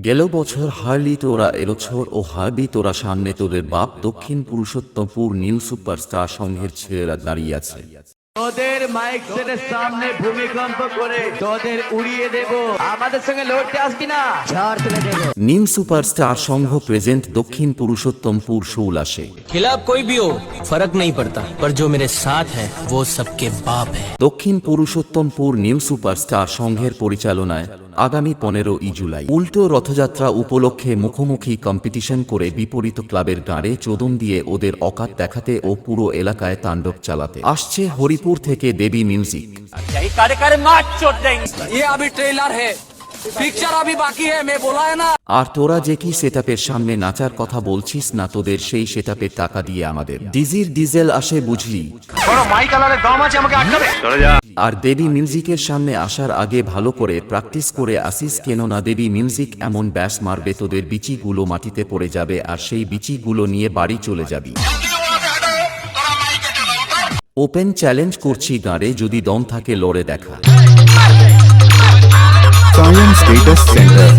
গেল বছর হার্লি তোরা এবছর ও হার্বি তোরা সামনে তোদের বাপ দক্ষিণ পুরুষোত্তমপুর নিউ সুপারস্টার সংঘের ছেলেরা দাঁড়িয়ে আছে। তোদের মাইক সেটের সামনে ভূমিকম্প করে তোদের উড়িয়ে দেব। আমাদের সঙ্গে লড়তে আসবি না, ঝড় তুলে দেব। নিউ সুপারস্টার সংঘ প্রেজেন্ট দক্ষিণ পুরুষোত্তমপুর শৌলাসে। खिलाफ कोई भी हो फर्क नहीं पड़ता, पर जो मेरे साथ है वो सबके बाप है। দক্ষিণ পুরুষোত্তমপুর নিউ সুপারস্টার সংঘের পরিচালনায় আগামী 15ই জুলাই উল্টো রথযাত্রা উপলক্ষে মুখোমুখি কম্পিটিশন করে বিপরীত ক্লাবের গাড়ে চোদন দিয়ে ওদের অকাত দেখাতে ও পুরো এলাকায় তাণ্ডব চালাতে আসছে হরিপুর থেকে দেবী মিউজিক। ये अभी ट्रेलर है, पिक्चर अभी बाकी है, मैं बोला है ना। আর তোরা যে কি সেটআপের সামনে নাচার কথা বলছিস না, তোদের সেই সেটআপের টাকা দিয়ে আমাদের ডিজির ডিজেল আসে বুঝলি। আর দেবী মিউজিকের সামনে আসার আগে ভালো করে প্র্যাকটিস করে আসিস, কেননা দেবী মিউজিক এমন ব্যাস মারবে তোদের বিচিগুলো মাটিতে পড়ে যাবে আর সেই বিচিগুলো নিয়ে বাড়ি চলে যাবি। ওপেন চ্যালেঞ্জ করছি, গাঁড়ে যদি দম থাকে লড়ে দেখা। Science Data Center